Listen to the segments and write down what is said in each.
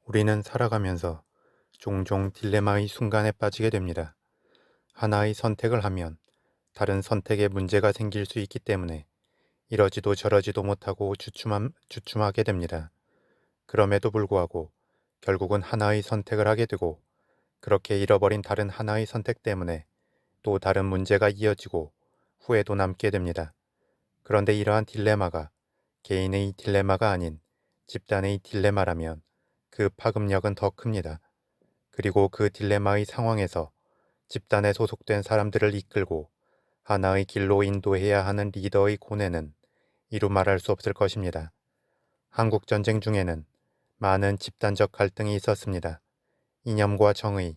우리는 살아가면서 종종 딜레마의 순간에 빠지게 됩니다. 하나의 선택을 하면 다른 선택에 문제가 생길 수 있기 때문에 이러지도 저러지도 못하고 주춤하게 됩니다. 그럼에도 불구하고 결국은 하나의 선택을 하게 되고 그렇게 잃어버린 다른 하나의 선택 때문에 또 다른 문제가 이어지고 후회도 남게 됩니다. 그런데 이러한 딜레마가 개인의 딜레마가 아닌 집단의 딜레마라면 그 파급력은 더 큽니다. 그리고 그 딜레마의 상황에서 집단에 소속된 사람들을 이끌고 하나의 길로 인도해야 하는 리더의 고뇌는 이루 말할 수 없을 것입니다. 한국전쟁 중에는 많은 집단적 갈등이 있었습니다. 이념과 정의,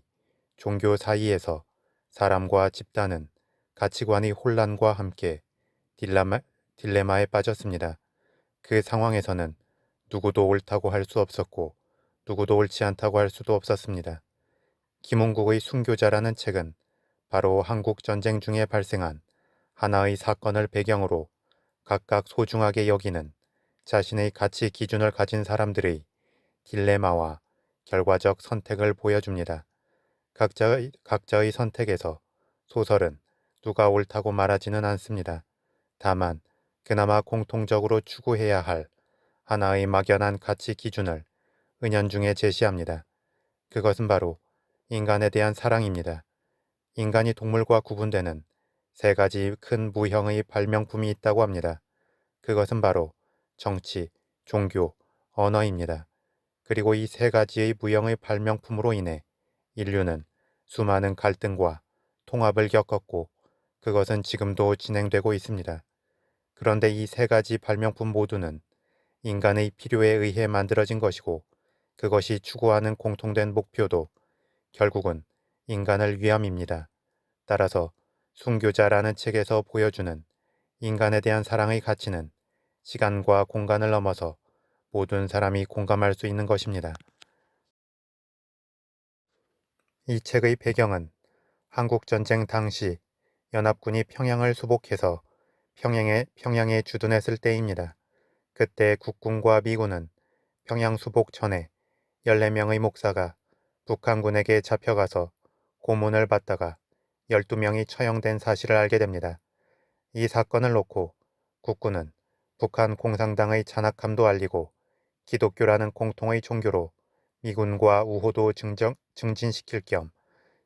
종교 사이에서 사람과 집단은 가치관의 혼란과 함께 딜레마, 딜레마에 빠졌습니다. 그 상황에서는 누구도 옳다고 할 수 없었고 누구도 옳지 않다고 할 수도 없었습니다. 김홍국의 순교자라는 책은 바로 한국전쟁 중에 발생한 하나의 사건을 배경으로 각각 소중하게 여기는 자신의 가치 기준을 가진 사람들의 딜레마와 결과적 선택을 보여줍니다. 각자의 선택에서 소설은 누가 옳다고 말하지는 않습니다. 다만 그나마 공통적으로 추구해야 할 하나의 막연한 가치 기준을 은연중에 제시합니다. 그것은 바로 인간에 대한 사랑입니다. 인간이 동물과 구분되는 세 가지 큰 무형의 발명품이 있다고 합니다. 그것은 바로 정치, 종교, 언어입니다. 그리고 이 세 가지의 무형의 발명품으로 인해 인류는 수많은 갈등과 통합을 겪었고 그것은 지금도 진행되고 있습니다. 그런데 이 세 가지 발명품 모두는 인간의 필요에 의해 만들어진 것이고 그것이 추구하는 공통된 목표도 결국은 인간을 위함입니다. 따라서 순교자라는 책에서 보여주는 인간에 대한 사랑의 가치는 시간과 공간을 넘어서 모든 사람이 공감할 수 있는 것입니다. 이 책의 배경은 한국전쟁 당시 연합군이 평양을 수복해서 평양에 주둔했을 때입니다. 그때 국군과 미군은 평양 수복 전에 14명의 목사가 북한군에게 잡혀가서 고문을 받다가 12명이 처형된 사실을 알게 됩니다. 이 사건을 놓고 국군은 북한 공산당의 잔악함도 알리고 기독교라는 공통의 종교로 미군과 우호도 증진시킬 겸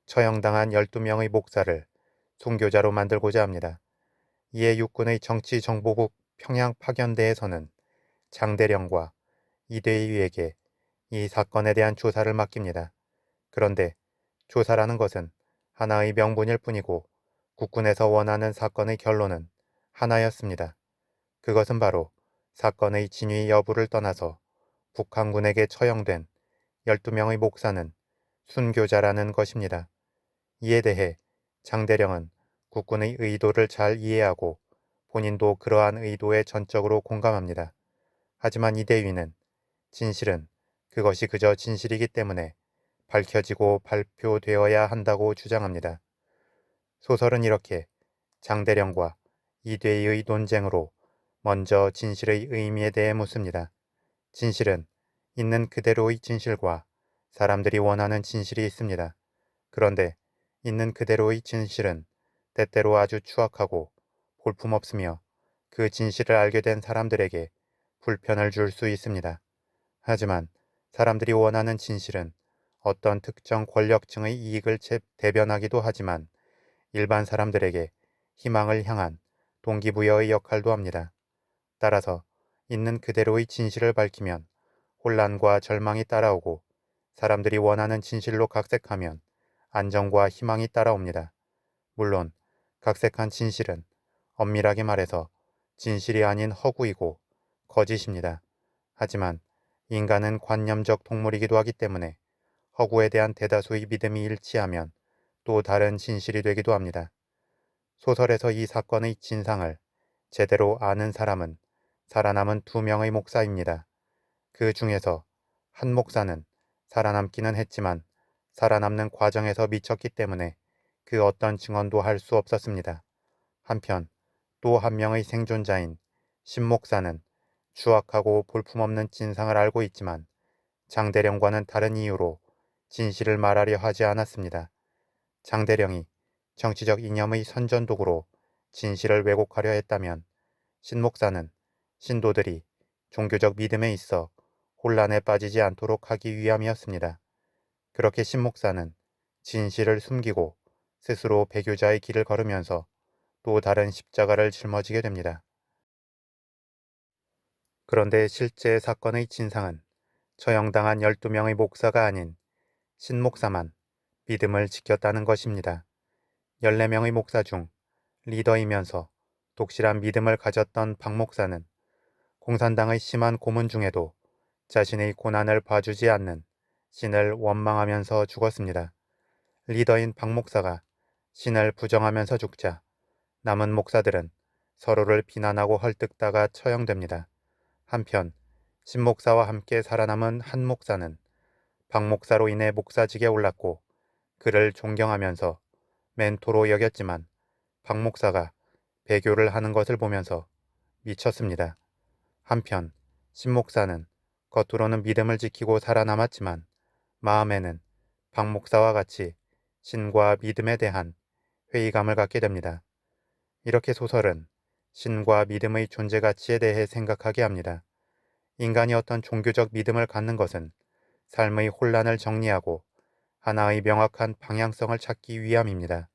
처형당한 12명의 목사를 순교자로 만들고자 합니다. 이에 육군의 정치정보국 평양 파견대에서는 장대령과 이대위에게 이 사건에 대한 조사를 맡깁니다. 그런데 조사라는 것은 하나의 명분일 뿐이고 국군에서 원하는 사건의 결론은 하나였습니다. 그것은 바로 사건의 진위 여부를 떠나서 북한군에게 처형된 12명의 목사는 순교자라는 것입니다. 이에 대해 장대령은 국군의 의도를 잘 이해하고 본인도 그러한 의도에 전적으로 공감합니다. 하지만 이대위는 진실은 그것이 그저 진실이기 때문에 밝혀지고 발표되어야 한다고 주장합니다. 소설은 이렇게 장대령과 이대위의 논쟁으로 먼저 진실의 의미에 대해 묻습니다. 진실은 있는 그대로의 진실과 사람들이 원하는 진실이 있습니다. 그런데 있는 그대로의 진실은 때때로 아주 추악하고 볼품없으며 그 진실을 알게 된 사람들에게 불편을 줄 수 있습니다. 하지만 사람들이 원하는 진실은 어떤 특정 권력층의 이익을 대변하기도 하지만 일반 사람들에게 희망을 향한 동기부여의 역할도 합니다. 따라서 있는 그대로의 진실을 밝히면 혼란과 절망이 따라오고 사람들이 원하는 진실로 각색하면 안정과 희망이 따라옵니다. 물론 각색한 진실은 엄밀하게 말해서 진실이 아닌 허구이고 거짓입니다. 하지만 인간은 관념적 동물이기도 하기 때문에 허구에 대한 대다수의 믿음이 일치하면 또 다른 진실이 되기도 합니다. 소설에서 이 사건의 진상을 제대로 아는 사람은 살아남은 2명의 목사입니다. 그 중에서 한 목사는 살아남기는 했지만 살아남는 과정에서 미쳤기 때문에 그 어떤 증언도 할 수 없었습니다. 한편 또 한 명의 생존자인 신 목사는 추악하고 볼품없는 진상을 알고 있지만 장대령과는 다른 이유로 진실을 말하려 하지 않았습니다. 장대령이 정치적 이념의 선전도구로 진실을 왜곡하려 했다면 신목사는 신도들이 종교적 믿음에 있어 혼란에 빠지지 않도록 하기 위함이었습니다. 그렇게 신목사는 진실을 숨기고 스스로 배교자의 길을 걸으면서 또 다른 십자가를 짊어지게 됩니다. 그런데 실제 사건의 진상은 처형당한 12명의 목사가 아닌 신목사만 믿음을 지켰다는 것입니다. 14명의 목사 중 리더이면서 독실한 믿음을 가졌던 박 목사는 공산당의 심한 고문 중에도 자신의 고난을 봐주지 않는 신을 원망하면서 죽었습니다. 리더인 박 목사가 신을 부정하면서 죽자 남은 목사들은 서로를 비난하고 헐뜯다가 처형됩니다. 한편 신 목사와 함께 살아남은 한 목사는 박 목사로 인해 목사직에 올랐고 그를 존경하면서 멘토로 여겼지만 박 목사가 배교를 하는 것을 보면서 미쳤습니다. 한편 신 목사는 겉으로는 믿음을 지키고 살아남았지만 마음에는 박 목사와 같이 신과 믿음에 대한 회의감을 갖게 됩니다. 이렇게 소설은 신과 믿음의 존재 가치에 대해 생각하게 합니다. 인간이 어떤 종교적 믿음을 갖는 것은 삶의 혼란을 정리하고 하나의 명확한 방향성을 찾기 위함입니다.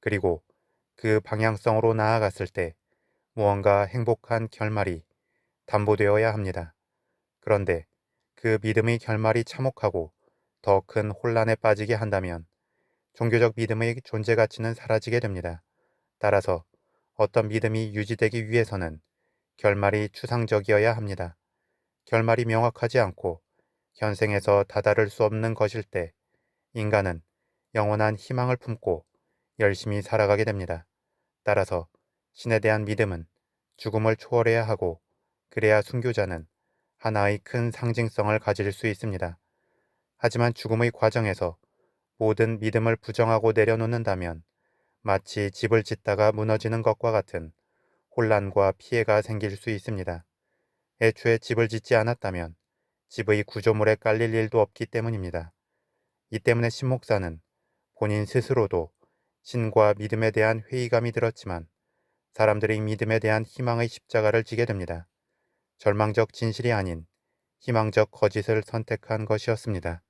그리고 그 방향성으로 나아갔을 때 무언가 행복한 결말이 담보되어야 합니다. 그런데 그 믿음의 결말이 참혹하고 더 큰 혼란에 빠지게 한다면 종교적 믿음의 존재 가치는 사라지게 됩니다. 따라서 어떤 믿음이 유지되기 위해서는 결말이 추상적이어야 합니다. 결말이 명확하지 않고 현생에서 다다를 수 없는 것일 때 인간은 영원한 희망을 품고 열심히 살아가게 됩니다. 따라서 신에 대한 믿음은 죽음을 초월해야 하고 그래야 순교자는 하나의 큰 상징성을 가질 수 있습니다. 하지만 죽음의 과정에서 모든 믿음을 부정하고 내려놓는다면 마치 집을 짓다가 무너지는 것과 같은 혼란과 피해가 생길 수 있습니다. 애초에 집을 짓지 않았다면 집의 구조물에 깔릴 일도 없기 때문입니다. 이 때문에 신목사는 본인 스스로도 신과 믿음에 대한 회의감이 들었지만 사람들의 믿음에 대한 희망의 십자가를 지게 됩니다. 절망적 진실이 아닌 희망적 거짓을 선택한 것이었습니다.